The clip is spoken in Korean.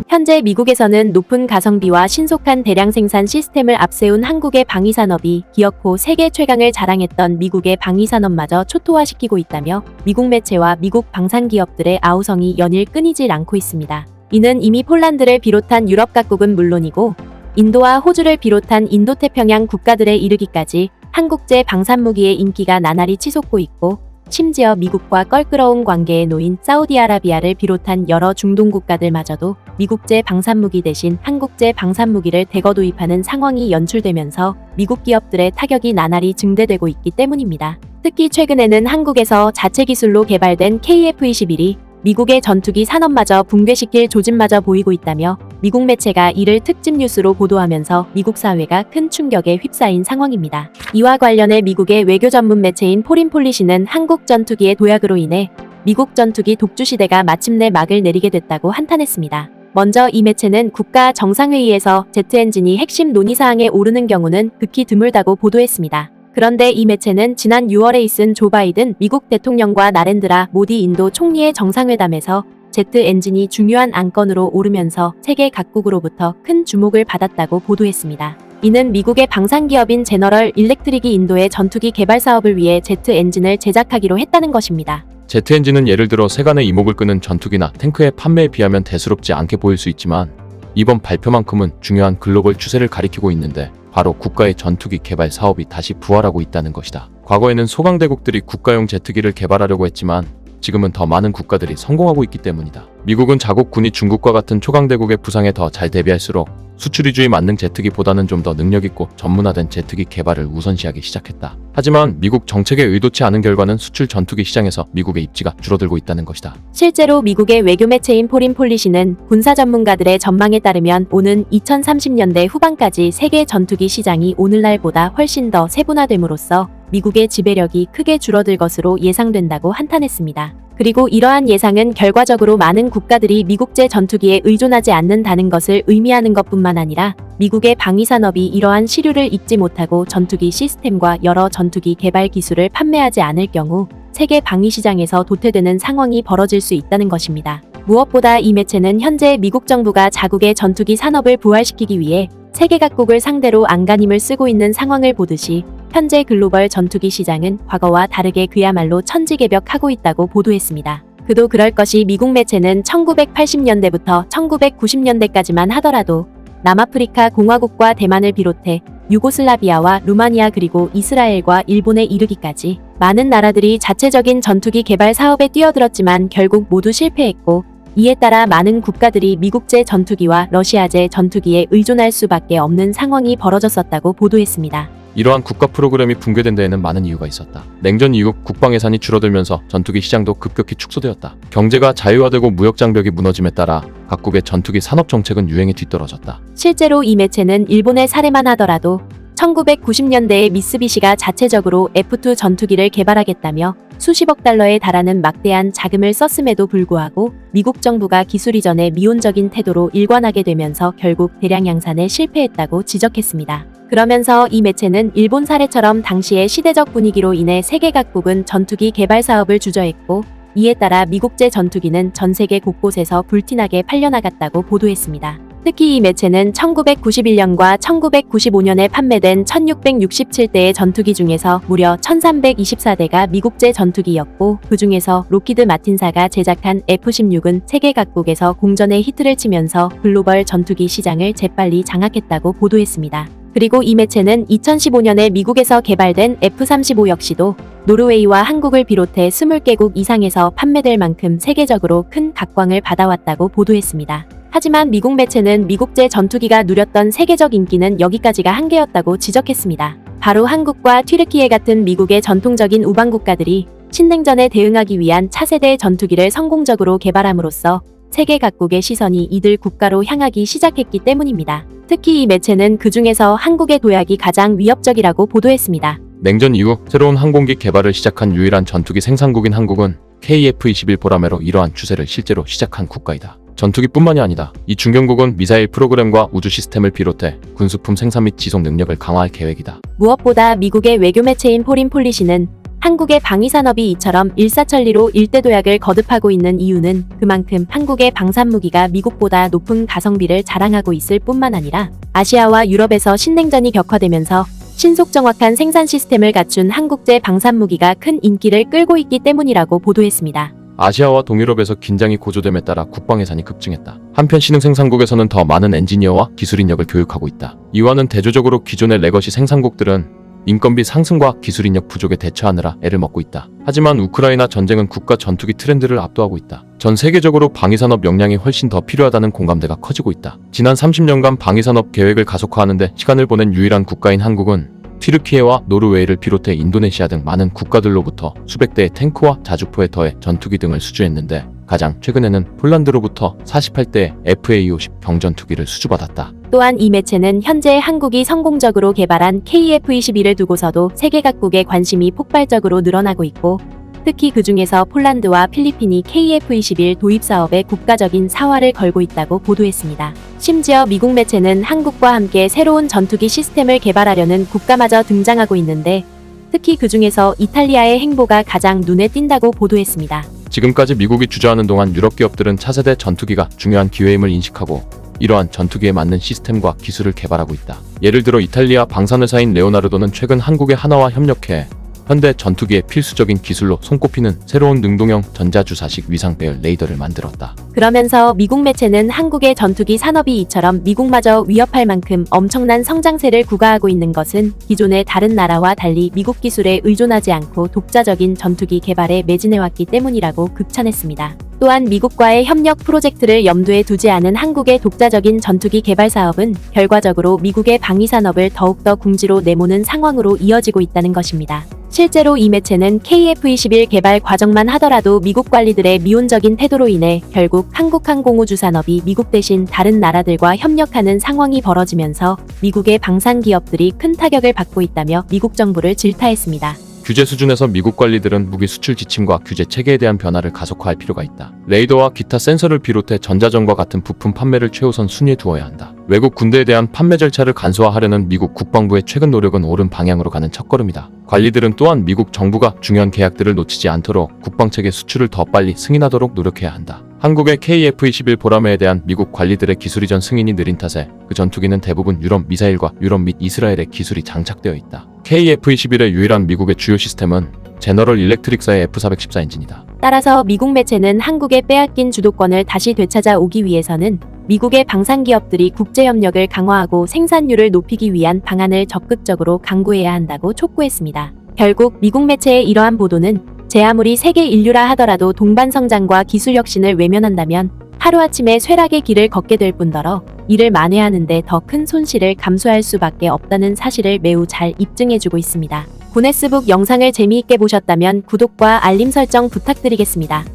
현재 미국에서는 높은 가성비와 신속한 대량 생산 시스템을 앞세운 한국의 방위산업이 기어코 세계 최강을 자랑했던 미국의 방위산업마저 초토화시키고 있다며 미국 매체와 미국 방산기업들의 아우성이 연일 끊이질 않고 있습니다. 이는 이미 폴란드를 비롯한 유럽 각국은 물론이고 인도와 호주를 비롯한 인도태평양 국가들에 이르기까지 한국제 방산무기의 인기가 나날이 치솟고 있고 심지어 미국과 껄끄러운 관계에 놓인 사우디아라비아를 비롯한 여러 중동 국가들마저도 미국제 방산무기 대신 한국제 방산무기를 대거 도입하는 상황이 연출되면서 미국 기업들의 타격이 나날이 증대되고 있기 때문입니다. 특히 최근에는 한국에서 자체 기술로 개발된 KF-21이 미국의 전투기 산업마저 붕괴시킬 조짐마저 보이고 있다며 미국 매체가 이를 특집 뉴스로 보도하면서 미국 사회가 큰 충격에 휩싸인 상황입니다. 이와 관련해 미국의 외교 전문 매체인 포린폴리시는 한국 전투기의 도약으로 인해 미국 전투기 독주 시대가 마침내 막을 내리게 됐다고 한탄했습니다. 먼저 이 매체는 국가 정상회의에서 제트 엔진이 핵심 논의사항에 오르는 경우는 극히 드물다고 보도했습니다. 그런데 이 매체는 지난 6월에 있은 조 바이든 미국 대통령과 나렌드라 모디 인도 총리의 정상회담에서 제트 엔진이 중요한 안건으로 오르면서 세계 각국으로부터 큰 주목을 받았다고 보도했습니다. 이는 미국의 방산기업인 제너럴 일렉트릭이 인도의 전투기 개발 사업을 위해 제트 엔진을 제작하기로 했다는 것입니다. 제트 엔진은 예를 들어 세간의 이목을 끄는 전투기나 탱크의 판매에 비하면 대수롭지 않게 보일 수 있지만 이번 발표만큼은 중요한 글로벌 추세를 가리키고 있는데 바로 국가의 전투기 개발 사업이 다시 부활하고 있다는 것이다. 과거에는 소강대국들이 국가용 제트기를 개발하려고 했지만 지금은 더 많은 국가들이 성공하고 있기 때문이다. 미국은 자국군이 중국과 같은 초강대국의 부상에 더 잘 대비할수록 수출 위주의 만능 제트기보다는 좀 더 능력있고 전문화된 제트기 개발을 우선시하기 시작했다. 하지만 미국 정책에 의도치 않은 결과는 수출 전투기 시장에서 미국의 입지가 줄어들고 있다는 것이다. 실제로 미국의 외교 매체인 포린폴리시는 군사 전문가들의 전망에 따르면 오는 2030년대 후반까지 세계 전투기 시장이 오늘날보다 훨씬 더 세분화됨으로써 미국의 지배력이 크게 줄어들 것으로 예상된다고 한탄했습니다. 그리고 이러한 예상은 결과적으로 많은 국가들이 미국제 전투기에 의존하지 않는다는 것을 의미하는 것뿐만 아니라 미국의 방위산업이 이러한 시류를 잊지 못하고 전투기 시스템과 여러 전투기 개발 기술을 판매하지 않을 경우 세계 방위시장에서 도태되는 상황이 벌어질 수 있다는 것입니다. 무엇보다 이 매체는 현재 미국 정부가 자국의 전투기 산업을 부활시키기 위해 세계 각국을 상대로 안간힘을 쓰고 있는 상황을 보듯이 현재 글로벌 전투기 시장은 과거와 다르게 그야말로 천지개벽하고 있다고 보도했습니다. 그도 그럴 것이 미국 매체는 1980년대부터 1990년대까지만 하더라도 남아프리카 공화국과 대만을 비롯해 유고슬라비아와 루마니아 그리고 이스라엘과 일본에 이르기까지 많은 나라들이 자체적인 전투기 개발 사업에 뛰어들었지만 결국 모두 실패했고 이에 따라 많은 국가들이 미국제 전투기와 러시아제 전투기에 의존할 수밖에 없는 상황이 벌어졌었다고 보도했습니다. 이러한 국가 프로그램이 붕괴된 데에는 많은 이유가 있었다. 냉전 이후 국방 예산이 줄어들면서 전투기 시장도 급격히 축소되었다. 경제가 자유화되고 무역 장벽이 무너짐에 따라 각국의 전투기 산업 정책은 유행에 뒤떨어졌다. 실제로 이 매체는 일본의 사례만 하더라도 1990년대에 미쓰비시가 자체적으로 F2 전투기를 개발하겠다며 수십억 달러에 달하는 막대한 자금을 썼음에도 불구하고 미국 정부가 기술 이전에 미온적인 태도로 일관하게 되면서 결국 대량 양산에 실패했다고 지적했습니다. 그러면서 이 매체는 일본 사례처럼 당시의 시대적 분위기로 인해 세계 각국은 전투기 개발 사업을 주저했고 이에 따라 미국제 전투기는 전 세계 곳곳에서 불티나게 팔려나갔다고 보도했습니다. 특히 이 매체는 1991년과 1995년에 판매된 1667대의 전투기 중에서 무려 1324대가 미국제 전투기였고 그 중에서 로키드 마틴사가 제작한 F-16은 세계 각국에서 공전의 히트를 치면서 글로벌 전투기 시장을 재빨리 장악했다고 보도했습니다. 그리고 이 매체는 2015년에 미국에서 개발된 F-35 역시도 노르웨이와 한국을 비롯해 20개국 이상에서 판매될 만큼 세계적으로 큰 각광을 받아왔다고 보도했습니다. 하지만 미국 매체는 미국제 전투기가 누렸던 세계적 인기는 여기까지가 한계였다고 지적했습니다. 바로 한국과 튀르키예 같은 미국의 전통적인 우방국가들이 신냉전에 대응하기 위한 차세대 전투기를 성공적으로 개발함으로써 세계 각국의 시선이 이들 국가로 향하기 시작했기 때문입니다. 특히 이 매체는 그 중에서 한국의 도약이 가장 위협적이라고 보도했습니다. 냉전 이후 새로운 항공기 개발을 시작한 유일한 전투기 생산국인 한국은 KF-21 보라매로 이러한 추세를 실제로 시작한 국가이다. 전투기뿐만이 아니다. 이 중견국은 미사일 프로그램과 우주 시스템을 비롯해 군수품 생산 및 지속 능력을 강화할 계획이다. 무엇보다 미국의 외교 매체인 포린폴리시는 한국의 방위산업이 이처럼 일사천리로 일대 도약을 거듭하고 있는 이유는 그만큼 한국의 방산무기가 미국보다 높은 가성비를 자랑하고 있을 뿐만 아니라 아시아와 유럽에서 신냉전이 격화되면서 신속 정확한 생산 시스템을 갖춘 한국제 방산무기가 큰 인기를 끌고 있기 때문이라고 보도했습니다. 아시아와 동유럽에서 긴장이 고조됨에 따라 국방 예산이 급증했다. 한편 신흥 생산국에서는 더 많은 엔지니어와 기술 인력을 교육하고 있다. 이와는 대조적으로 기존의 레거시 생산국들은 인건비 상승과 기술 인력 부족에 대처하느라 애를 먹고 있다. 하지만 우크라이나 전쟁은 국가 전투기 트렌드를 압도하고 있다. 전 세계적으로 방위산업 역량이 훨씬 더 필요하다는 공감대가 커지고 있다. 지난 30년간 방위산업 계획을 가속화하는데 시간을 보낸 유일한 국가인 한국은 튀르키예와 노르웨이를 비롯해 인도네시아 등 많은 국가들로부터 수백 대의 탱크와 자주포에 더해 전투기 등을 수주했는데 가장 최근에는 폴란드로부터 48대의 FA-50 경전투기를 수주받았다. 또한 이 매체는 현재 한국이 성공적으로 개발한 KF-21을 두고서도 세계 각국의 관심이 폭발적으로 늘어나고 있고 특히 그 중에서 폴란드와 필리핀이 KF-21 도입 사업에 국가적인 사활을 걸고 있다고 보도했습니다. 심지어 미국 매체는 한국과 함께 새로운 전투기 시스템을 개발하려는 국가마저 등장하고 있는데 특히 그 중에서 이탈리아의 행보가 가장 눈에 띈다고 보도했습니다. 지금까지 미국이 주저하는 동안 유럽 기업들은 차세대 전투기가 중요한 기회임을 인식하고 이러한 전투기에 맞는 시스템과 기술을 개발하고 있다. 예를 들어 이탈리아 방산회사인 레오나르도는 최근 한국의 하나와 협력해 현대 전투기의 필수적인 기술로 손꼽히는 새로운 능동형 전자주사식 위상 배열 레이더를 만들었다. 그러면서 미국 매체는 한국의 전투기 산업이 이처럼 미국마저 위협할 만큼 엄청난 성장세를 구가하고 있는 것은 기존의 다른 나라와 달리 미국 기술에 의존하지 않고 독자적인 전투기 개발에 매진해왔기 때문이라고 극찬했습니다. 또한 미국과의 협력 프로젝트를 염두에 두지 않은 한국의 독자적인 전투기 개발 사업은 결과적으로 미국의 방위산업을 더욱더 궁지로 내모는 상황으로 이어지고 있다는 것입니다. 실제로 이 매체는 KF-21 개발 과정만 하더라도 미국 관리들의 미온적인 태도로 인해 결국 한국 항공우주 산업이 미국 대신 다른 나라들과 협력하는 상황이 벌어지면서 미국의 방산 기업들이 큰 타격을 받고 있다며 미국 정부를 질타했습니다. 규제 수준에서 미국 관리들은 무기 수출 지침과 규제 체계에 대한 변화를 가속화할 필요가 있다. 레이더와 기타 센서를 비롯해 전자전과 같은 부품 판매를 최우선 순위에 두어야 한다. 외국 군대에 대한 판매 절차를 간소화하려는 미국 국방부의 최근 노력은 옳은 방향으로 가는 첫걸음이다. 관리들은 또한 미국 정부가 중요한 계약들을 놓치지 않도록 국방체계 수출을 더 빨리 승인하도록 노력해야 한다. 한국의 KF-21 보라매에 대한 미국 관리들의 기술 이전 승인이 느린 탓에 그 전투기는 대부분 유럽 미사일과 유럽 및 이스라엘의 기술이 장착되어 있다. KF-21의 유일한 미국의 주요 시스템은 제너럴 일렉트릭사의 F414 엔진이다. 따라서 미국 매체는 한국의 빼앗긴 주도권을 다시 되찾아오기 위해서는 미국의 방산기업들이 국제협력을 강화하고 생산률을 높이기 위한 방안을 적극적으로 강구해야 한다고 촉구했습니다. 결국 미국 매체의 이러한 보도는 제 아무리 세계 인류라 하더라도 동반 성장과 기술 혁신을 외면한다면 하루아침에 쇠락의 길을 걷게 될 뿐더러 이를 만회하는데 더 큰 손실을 감수할 수밖에 없다는 사실을 매우 잘 입증해주고 있습니다. 구네스북 영상을 재미있게 보셨다면 구독과 알림 설정 부탁드리겠습니다.